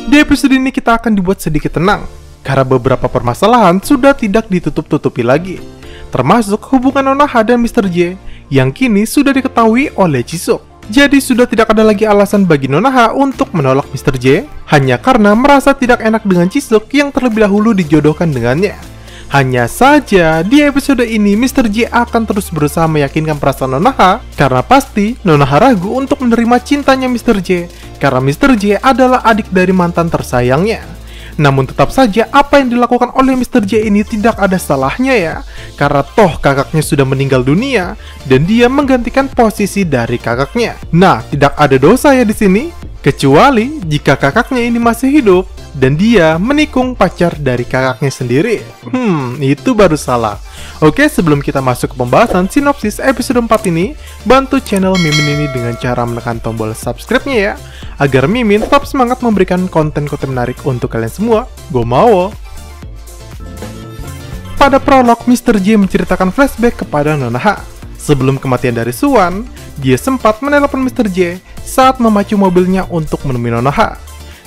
Di episode ini kita akan dibuat sedikit tenang, karena beberapa permasalahan sudah tidak ditutup-tutupi lagi, termasuk hubungan Nonaha dan Mr. J yang kini sudah diketahui oleh Jisoo. Jadi sudah tidak ada lagi alasan bagi Nonaha untuk menolak Mr. J hanya karena merasa tidak enak dengan Jisoo yang terlebih dahulu dijodohkan dengannya. Hanya saja di episode ini Mr. J akan terus berusaha meyakinkan perasaan Nonaha, karena pasti Nonaha ragu untuk menerima cintanya Mr. J karena Mr. J adalah adik dari mantan tersayangnya. Namun tetap saja apa yang dilakukan oleh Mr. J ini tidak ada salahnya ya, karena toh kakaknya sudah meninggal dunia dan dia menggantikan posisi dari kakaknya. Nah, tidak ada dosa ya di sini, kecuali jika kakaknya ini masih hidup dan dia menikung pacar dari kakaknya sendiri. Itu baru salah. Oke, sebelum kita masuk ke pembahasan sinopsis episode 4 ini, bantu channel Mimin ini dengan cara menekan tombol subscribe-nya ya, agar Mimin tetap semangat memberikan konten-konten menarik untuk kalian semua. Go mau! Pada prolog, Mr. J menceritakan flashback kepada Nonaha. Sebelum kematian dari Suwon, dia sempat menelepon Mr. J saat memacu mobilnya untuk menemui Nonaha.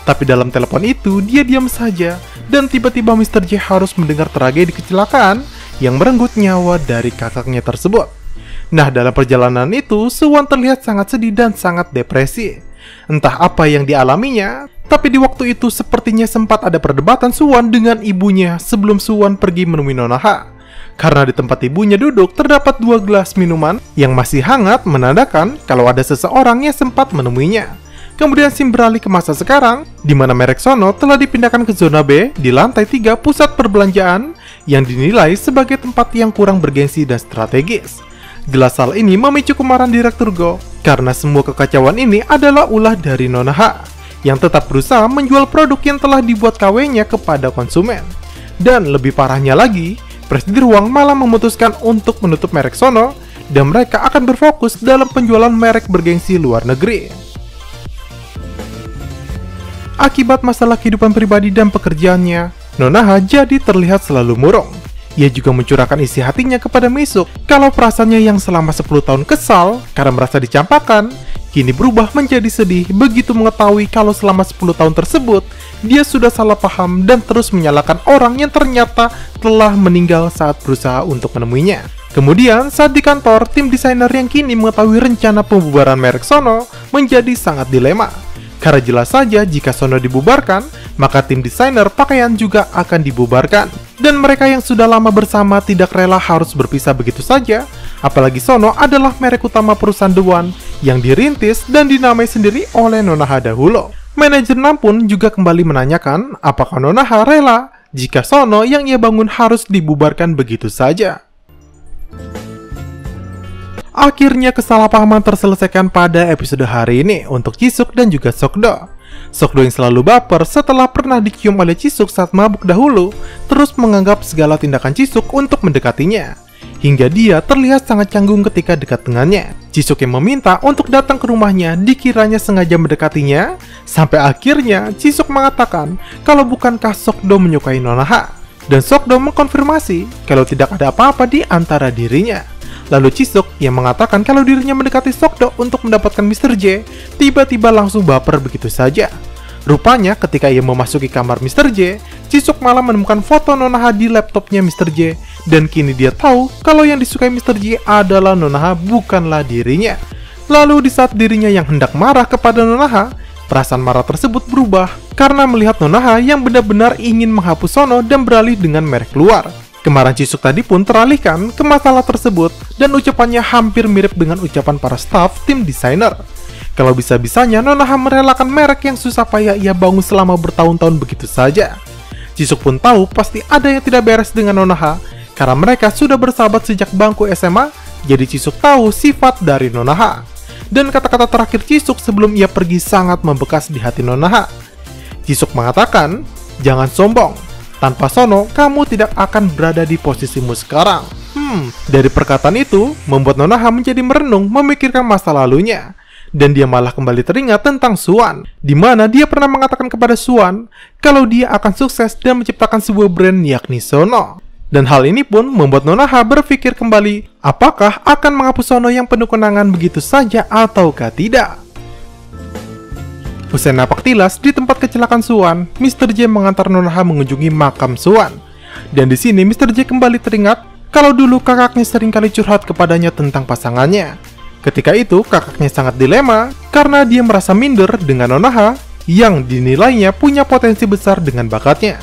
Tapi dalam telepon itu, dia diam saja, dan tiba-tiba Mr. J harus mendengar tragedi kecelakaan yang merenggut nyawa dari kakaknya tersebut. Nah, dalam perjalanan itu, Suwon terlihat sangat sedih dan sangat depresi. Entah apa yang dialaminya, tapi di waktu itu sepertinya sempat ada perdebatan Suwon dengan ibunya sebelum Suwon pergi menemui Nonaha. Karena di tempat ibunya duduk terdapat 2 gelas minuman yang masih hangat, menandakan kalau ada seseorang yang sempat menemuinya. Kemudian scene beralih ke masa sekarang, di mana merek Sono telah dipindahkan ke zona B di lantai 3 pusat perbelanjaan yang dinilai sebagai tempat yang kurang bergengsi dan strategis. Jelas hal ini memicu kemarahan Direktur Go, karena semua kekacauan ini adalah ulah dari Nonaha, yang tetap berusaha menjual produk yang telah dibuat KW-nya kepada konsumen. Dan lebih parahnya lagi, Presiden Ruang malah memutuskan untuk menutup merek Sono, dan mereka akan berfokus dalam penjualan merek bergengsi luar negeri. Akibat masalah kehidupan pribadi dan pekerjaannya, Nonaha jadi terlihat selalu murung. Ia juga mencurahkan isi hatinya kepada Misuk kalau perasaannya yang selama 10 tahun kesal karena merasa dicampakan, kini berubah menjadi sedih begitu mengetahui kalau selama 10 tahun tersebut, dia sudah salah paham dan terus menyalahkan orang yang ternyata telah meninggal saat berusaha untuk menemuinya. Kemudian, saat di kantor, tim desainer yang kini mengetahui rencana pembubaran merek Sono menjadi sangat dilema. Karena jelas saja jika Sono dibubarkan, maka tim desainer pakaian juga akan dibubarkan. Dan mereka yang sudah lama bersama tidak rela harus berpisah begitu saja. Apalagi Sono adalah merek utama perusahaan The One yang dirintis dan dinamai sendiri oleh Nonaha dahulu. Manajer NAM pun juga kembali menanyakan apakah Nonaha rela jika Sono yang ia bangun harus dibubarkan begitu saja. Akhirnya kesalahpahaman terselesaikan pada episode hari ini untuk Jisoo dan juga Sokdo. Sokdo yang selalu baper setelah pernah dicium oleh Jisoo saat mabuk dahulu, terus menganggap segala tindakan Jisoo untuk mendekatinya. Hingga dia terlihat sangat canggung ketika dekat dengannya. Jisoo yang meminta untuk datang ke rumahnya dikiranya sengaja mendekatinya, sampai akhirnya Jisoo mengatakan kalau bukankah Sokdo menyukai Nonaha. Dan Sokdo mengkonfirmasi kalau tidak ada apa-apa di antara dirinya. Lalu Jisoo yang mengatakan kalau dirinya mendekati Sokdo untuk mendapatkan Mr. J, tiba-tiba langsung baper begitu saja. Rupanya ketika ia memasuki kamar Mr. J, Jisoo malah menemukan foto Nonaha di laptopnya Mr. J, dan kini dia tahu kalau yang disukai Mr. J adalah Nonaha, bukanlah dirinya. Lalu di saat dirinya yang hendak marah kepada Nonaha, perasaan marah tersebut berubah karena melihat Nonaha yang benar-benar ingin menghapus Sono dan beralih dengan merek luar. Kemarahan Jisoo tadi pun teralihkan ke masalah tersebut dan ucapannya hampir mirip dengan ucapan para staff tim desainer. Kalau bisa-bisanya Nonaha merelakan merek yang susah payah ia bangun selama bertahun-tahun begitu saja. Jisoo pun tahu pasti ada yang tidak beres dengan Nonaha karena mereka sudah bersahabat sejak bangku SMA, jadi Jisoo tahu sifat dari Nonaha. Dan kata-kata terakhir Jisoo sebelum ia pergi sangat membekas di hati Nonaha. Jisoo mengatakan, "Jangan sombong. Tanpa Sono, kamu tidak akan berada di posisimu sekarang." Dari perkataan itu, membuat Nonaha menjadi merenung memikirkan masa lalunya. Dan dia malah kembali teringat tentang Suwon, di mana dia pernah mengatakan kepada Suwon kalau dia akan sukses dan menciptakan sebuah brand yakni Sono. Dan hal ini pun membuat Nonaha berpikir kembali, apakah akan menghapus Sono yang penuh kenangan begitu saja ataukah tidak. Usai napak tilas di tempat kecelakaan Swan, Mr. J mengantar Nonoha mengunjungi makam Swan. Dan di sini Mr. J kembali teringat kalau dulu kakaknya sering kali curhat kepadanya tentang pasangannya. Ketika itu kakaknya sangat dilema karena dia merasa minder dengan Nonoha yang dinilainya punya potensi besar dengan bakatnya.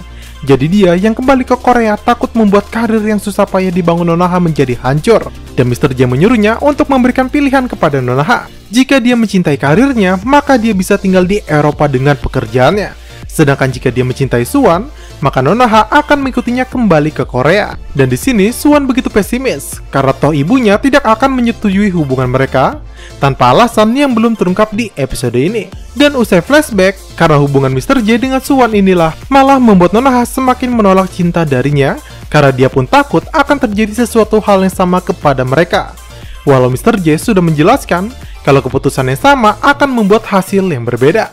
Jadi dia yang kembali ke Korea takut membuat karir yang susah payah dibangun Nonoha menjadi hancur. Dan Mr. J menyuruhnya untuk memberikan pilihan kepada Nonoha. Jika dia mencintai karirnya, maka dia bisa tinggal di Eropa dengan pekerjaannya. Sedangkan jika dia mencintai Swan, maka Nonoha akan mengikutinya kembali ke Korea. Dan di sini Swan begitu pesimis karena toh ibunya tidak akan menyetujui hubungan mereka tanpa alasan yang belum terungkap di episode ini. Dan usai flashback, karena hubungan Mr. J dengan Swan inilah malah membuat Nonoha semakin menolak cinta darinya karena dia pun takut akan terjadi sesuatu hal yang sama kepada mereka. Walau Mr. J sudah menjelaskan kalau keputusan yang sama akan membuat hasil yang berbeda.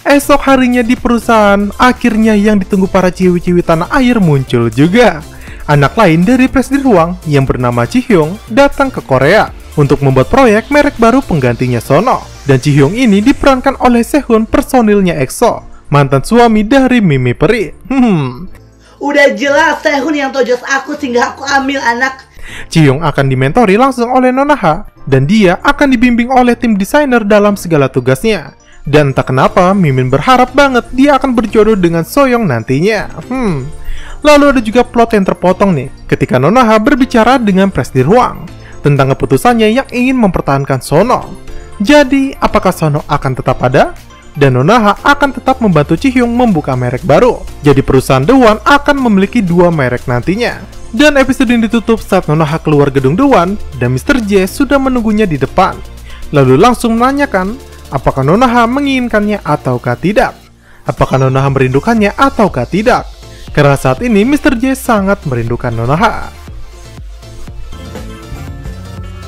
Esok harinya di perusahaan, akhirnya yang ditunggu para ciwi-ciwi tanah air muncul juga. Anak lain dari presiden ruang yang bernama Ji-hyung datang ke Korea untuk membuat proyek merek baru penggantinya Sono. Dan Ji-hyung ini diperankan oleh Sehun, personilnya EXO, mantan suami dari Mimi Peri. Udah jelas Sehun yang tojos aku sehingga aku ambil anak. Ji-hyung akan dimentori langsung oleh Nonoha dan dia akan dibimbing oleh tim desainer dalam segala tugasnya. Dan entah kenapa Mimin berharap banget dia akan berjodoh dengan Soyoung nantinya. Lalu ada juga plot yang terpotong nih ketika Nonoha berbicara dengan presiden ruang tentang keputusannya yang ingin mempertahankan Sono. Jadi apakah Sono akan tetap ada? Dan Nonoha akan tetap membantu Ji-hyung membuka merek baru. Jadi perusahaan The One akan memiliki 2 merek nantinya. Dan episode ini ditutup saat Nonoha keluar gedung The One dan Mr. J sudah menunggunya di depan. Lalu langsung menanyakan apakah Nonoha menginginkannya ataukah tidak. Apakah Nonoha merindukannya ataukah tidak. Karena saat ini Mr. J sangat merindukan Nonoha.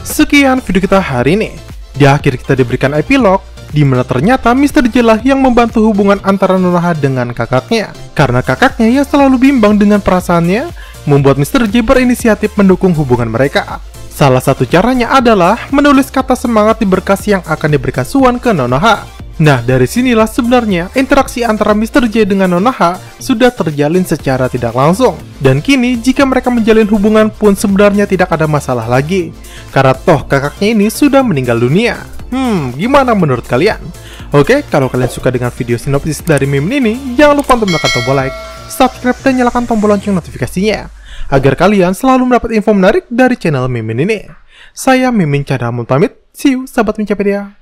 Sekian video kita hari ini. Di akhir kita diberikan epilog di mana ternyata Mr. J lah yang membantu hubungan antara Nonoha dengan kakaknya. Karena kakaknya yang selalu bimbang dengan perasaannya membuat Mr. J berinisiatif mendukung hubungan mereka. Salah satu caranya adalah menulis kata semangat di berkas yang akan diberikan Swan ke Nonoha. Nah, dari sinilah sebenarnya interaksi antara Mr. J dengan Nonoha sudah terjalin secara tidak langsung. Dan kini jika mereka menjalin hubungan pun sebenarnya tidak ada masalah lagi. Karena toh kakaknya ini sudah meninggal dunia. Gimana menurut kalian? Oke, kalau kalian suka dengan video sinopsis dari Mimin ini, jangan lupa untuk menekan tombol like, subscribe, dan nyalakan tombol lonceng notifikasinya agar kalian selalu mendapat info menarik dari channel Mimin ini. Saya Mimin Chandra pamit, see you sahabat Mincapedia.